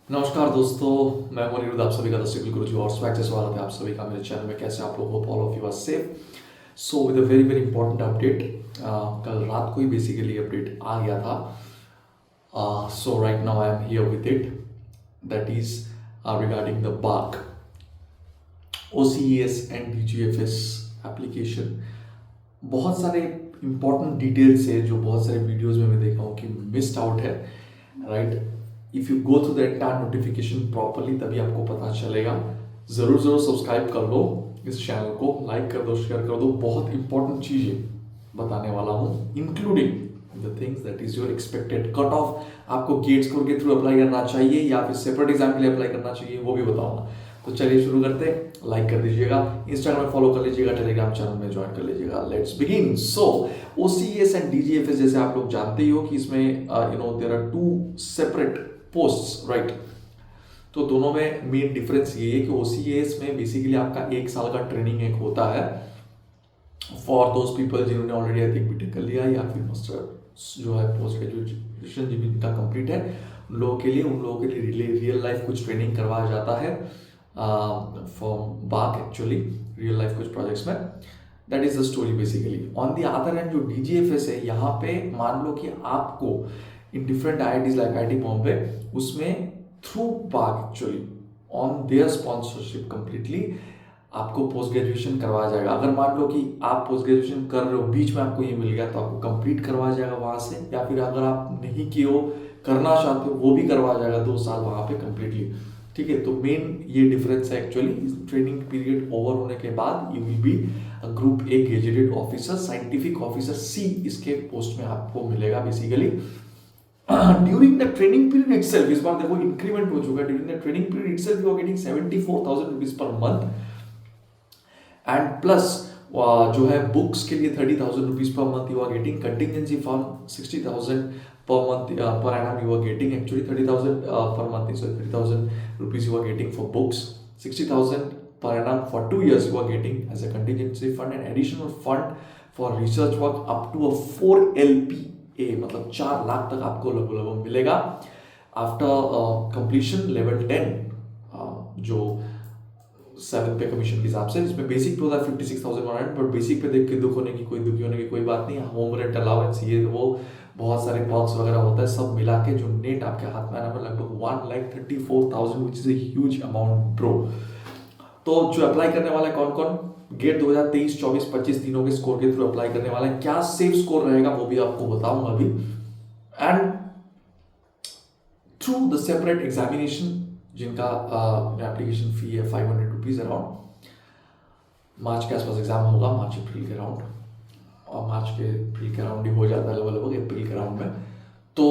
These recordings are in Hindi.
नमस्कार दोस्तों, मैं मनीरुद्ध आप सभी का दस्तक गुरु जी और स्वैग से स्वागत है आप सभी का मेरे चैनल में। कैसे आप लोग? Hope all of you are safe. So with a very very important update. कल रात को ही बेसिकली अपडेट आ गया था। So right now I am here with it, that is regarding the BARC OCES and DGFS application. बहुत सारे इंपॉर्टेंट डिटेल्स है जो बहुत सारे वीडियोस में मैं देखा हूँ कि मिस्ड आउट है, right. If you go through the entire notification properly तभी आपको पता चलेगा। जरूर जरूर सब्सक्राइब कर लो इस चैनल को, लाइक कर दो, शेयर कर दो। बहुत इंपॉर्टेंट चीजें बताने वाला हूँ, including the things that is your expected cut off. आपको गेट स्कोर के थ्रू अप्लाई करना चाहिए या फिर सेपरेट एग्जाम के लिए अप्लाई करना चाहिए, वो भी बताऊंगा। तो चलिए शुरू करते हैं। लाइक कर दीजिएगा, इंस्टाग्राम में फॉलो कर लीजिएगा, टेलीग्राम चैनल में ज्वाइन कर लीजिएगा। Let's begin. So OCES and DGFS जैसे आप लोग जानते ही हो कि इसमें there are two separate posts, right. तो दोनों में मेन डिफरेंस ये है कि OCES में बेसिकली आपका 1 साल का ट्रेनिंग एक होता है फॉर दोज पीपल जिन्होंने ऑलरेडी आई थिंक बीटेक कर लिया या फिर मास्टर जो है पोस्ट ग्रेजुएशन जिनका कंप्लीट है, उन लोगों के लिए रियल लाइफ कुछ ट्रेनिंग करवाया जाता है फॉर बाक एक्चुअली रियल लाइफ कुछ प्रोजेक्ट्स में। That is the story basically. On the other hand जो DGFS है, यहाँ पे मान लो कि आपको in different IITs like IIT Bombay, उसमें थ्रू बाक actually on their sponsorship completely आपको पोस्ट ग्रेजुएशन करवाया जाएगा। अगर मान लो कि आप पोस्ट ग्रेजुएशन कर रहे हो, बीच में आपको ये मिल गया तो आपको कंप्लीट करवाया जाएगा वहां से, या फिर अगर आप नहीं किए हो, करना चाहते हो, वो भी करवाया जाएगा 2 साल वहां पे कंप्लीटली। ठीक है, तो मेन ये डिफरेंस है एक्चुअली। ट्रेनिंग पीरियड ओवर होने के बाद you will be group A gazetted officer, scientific officer C इसके पोस्ट में आपको मिलेगा basically. During the training period itself, इस बार देखो इंक्रीमेंट हो चुका है। During the training period itself you are getting 74,000 rupees पर मंथ एंड प्लस जो है बुक्स के लिए 30,000 रुपीज पर month you are getting. Contingency fund 60,000 per month per annum you are getting, actually 30,000 per month, so 30,000 rupees you are getting for books, 60,000 per annum for 2 years you are getting as a contingency fund, and additional fund for research work up to a 4 LPA, मतलब 4 लाख तक आपको लगभग मिलेगा आफ्टर कंप्लीशन लेवल 10 जो 7 पे कमीशन के हिसाब से। इसमें बेसिक पे होता है 56,100, बट बेसिक पे देख के दुख होने की कोई बात नहीं। होम रेंट अलाउंस ये वो बहुत सारे बॉक्स वगैरह होता है, सब मिला के जो नेट आपके हाथ में आना है लगभग 1,34,000 which is a huge amount bro. तो जो अप्लाई करने वाला है कौन कौन, गेट 2023, 24, 25 तीनों के स्कोर के थ्रू अप्लाई करने वाला है। क्या सेफ स्कोर रहेगा वो भी आपको बताऊंगा अभी। And through the separate examination जिनका एप्लीकेशन फी है 500 रुपीज अराउंड, मार्च के आसपास एग्जाम होगा, मार्च अप्रैल के अराउंड, और मार्च के अप्रैल के अराउंड ही हो जाता है लगभग अप्रैल के अराउंड में। तो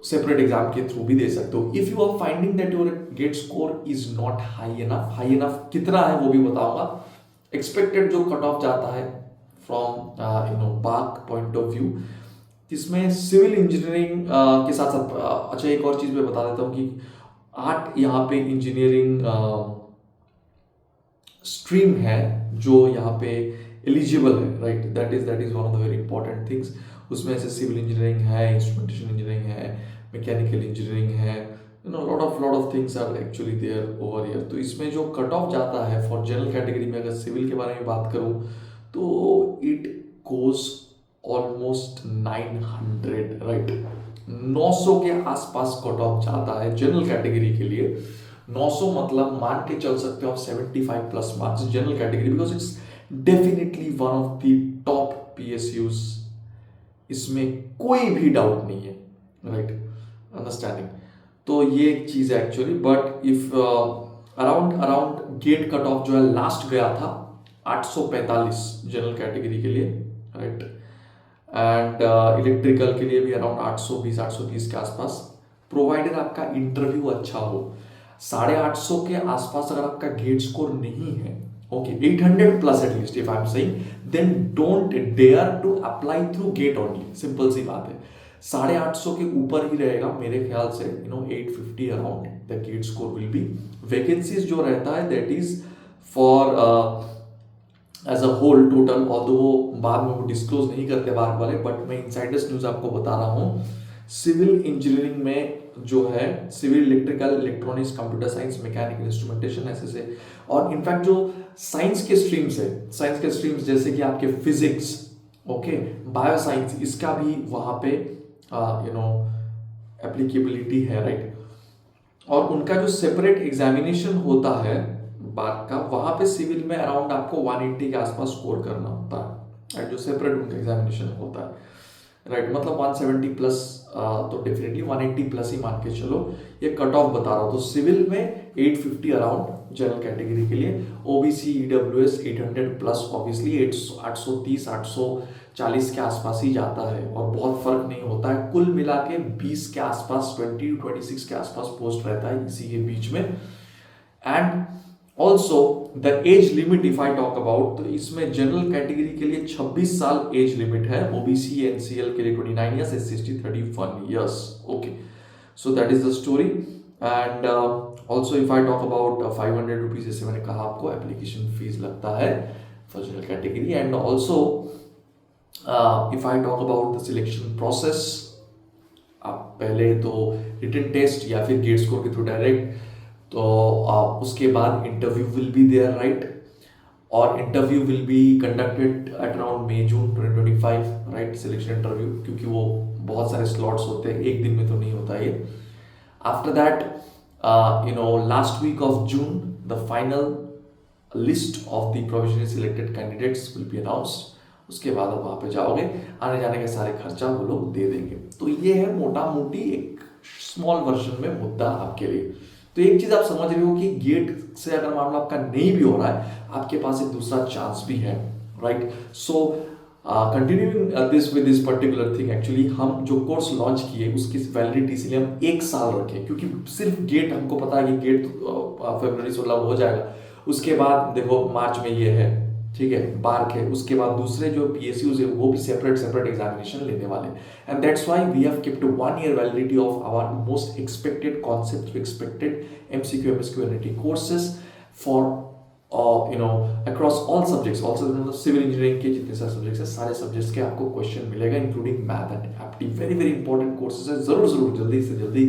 सेपरेट एग्जाम के थ्रू भी दे सकते हो। If you are finding that your GATE score is not high enough कितना है वो भी बताऊंगा। एक्सपेक्टेड जो कट ऑफ जाता है फ्रॉम बाक पॉइंट ऑफ व्यू, इसमें सिविल इंजीनियरिंग के साथ साथ अच्छा एक और चीज मैं बता देता हूँ कि 8 यहाँ पे इंजीनियरिंग स्ट्रीम है जो यहाँ पे एलिजिबल है, right. That is one of the very important things. उसमें ऐसे सिविल इंजीनियरिंग है, इंस्ट्रूमेंटेशन इंजीनियरिंग है, मैकेनिकल इंजीनियरिंग है, lot of things are actually there over here. तो इसमें जो कट ऑफ जाता है फॉर जनरल कैटेगरी में, अगर सिविल के बारे में बात करूं तो इट गोज ऑलमोस्ट 900, राइट। 900 के आसपास कट ऑफ जाता है जनरल कैटेगरी के लिए। 900 मतलब मान के चल सकते हो आप 75 plus marks general category, because it's definitely one of the top PSUs, इसमें कोई भी डाउट नहीं है, राइट, अंडरस्टैंडिंग। तो ये एक चीज है actually. But if around GATE cut जो है लास्ट गया था 845 जनरल कैटेगरी के लिए, राइट। एंड इलेक्ट्रिकल के लिए भी अराउंड 820 830 के आसपास, प्रोवाइडेड आपका इंटरव्यू अच्छा हो। 850 के आसपास अगर आपका गेट स्कोर नहीं है, okay, 800 plus at least if I'm saying, then don't dare to apply through gate only, simple सी बात है। 850 के ऊपर ही रहेगा मेरे ख्याल से, 850 around the GATE score will be. Vacancies जो रहता है that is for as a whole total, although वो बाद में वो डिस्क्लोज नहीं करते बाहर वाले, बट मैं इनसाइडर्स न्यूज आपको बता रहा हूँ। सिविल इंजीनियरिंग में जो है civil, electrical, electronics, computer science, mechanical, instrumentation, ऐसे से। और इनफैक्ट जो साइंस के स्ट्रीम्स है, साइंस के स्ट्रीम्स जैसे कि आपके फिजिक्स, ओके, बायो साइंस, इसका भी वहाँ पे एप्लीकेबिलिटी है, राइट। और उनका जो सेपरेट एग्जामिनेशन होता है बात का, वहाँ पे सिविल में अराउंड आपको 180 के आसपास स्कोर करना होता है, राइट, जो सेपरेट उनका एग्जामिनेशन होता है, राइट। मतलब 170 प्लस, तो डेफिनेटली 180 प्लस ही मान के चलो, ये कट ऑफ बता रहा हूँ। तो सिविल में 850 अराउंड जनरल कैटेगरी के लिए, ओबीसी ईडब्ल्यूएस 800 प्लस, ऑब्वियसली 830 840 के आसपास ही जाता है, और बहुत फर्क नहीं होता है। कुल मिला के 20 के आसपास, 26 के आसपास पोस्ट रहता है इसी के बीच में। And also the age limit if I talk about, तो इसमें जनरल कैटेगरी के लिए 26 साल एज लिमिट है, ओबीसी एनसीएल के लिए 29 years, SC 31 years, okay. So that is the story. And also if I talk about 500 rupees, जैसे मैंने कहा आपको एप्लीकेशन फीस लगता है for general category. And also if I talk about the selection process, आप पहले तो रिटन टेस्ट या फिर गेट स्कोर के थ्रू डायरेक्ट, तो उसके बाद interview will be there, right. और interview will be conducted at around May June 2025, right, selection interview, क्योंकि वो बहुत सारे स्लॉट्स होते हैं, एक दिन में तो नहीं होता ये। After that last week of June the final list of the provisionally selected candidates will be announced. उसके बाद आप वहाँ पे जाओगे, आने जाने के सारे खर्चा वो लोग दे देंगे। तो ये है मोटा मोटी एक स्मॉल वर्जन में मुद्दा आपके लिए। तो एक चीज आप समझ रहे हो कि गेट से अगर मान लो आपका नहीं भी हो रहा है, आपके पास एक दूसरा चांस भी है, right. So continuing this with this particular thing, actually हम जो कोर्स लॉन्च किए उसकी वैलिडिटी इसलिए हम 1 साल रखे, क्योंकि सिर्फ गेट हमको पता है कि गेट फरवरी 16 हो जाएगा। उसके बाद देखो मार्च में ये है, ठीक है, बार के, उसके बाद दूसरे जो पीएसयूज है वो भी सेपरेट एग्जामिनेशन लेने वाले। And that's why we have kept 1 year validity of our most expected concept, expected MCQ MSQ NIT courses for across all subjects. Also मतलब सिविल इंजीनियरिंग के जितने सारे सब्जेक्ट्स है, सारे सब्जेक्ट्स के आपको क्वेश्चन मिलेगा, including math and apti. Very very important courses है, जरूर जल्दी से जल्दी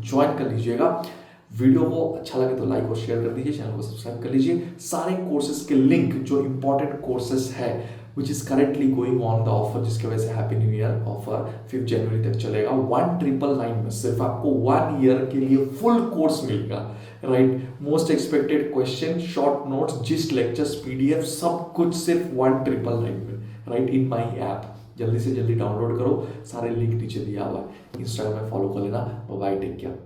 ज्वाइन कर लीजिएगा। वीडियो को अच्छा लगे तो लाइक और शेयर कर दीजिए, चैनल को सब्सक्राइब कर लीजिए। सारे कोर्सेज के लिंक, जो इंपॉर्टेंट कोर्सेज है which is currently going on the offer, जिसकी वजह से हैप्पी न्यू ईयर ऑफर 5 जनवरी तक चलेगा, 1999 में सिर्फ आपको 1 ईयर के लिए फुल कोर्स मिलेगा, right. Most expected question, short notes, gist lectures, PDF, सब कुछ सिर्फ 1999 में, राइट, इन माई ऐप। जल्दी से जल्दी डाउनलोड करो, सारे लिंक नीचे दिया हुआ है। इंस्टाग्राम में फॉलो कर लेना। Bye, take care.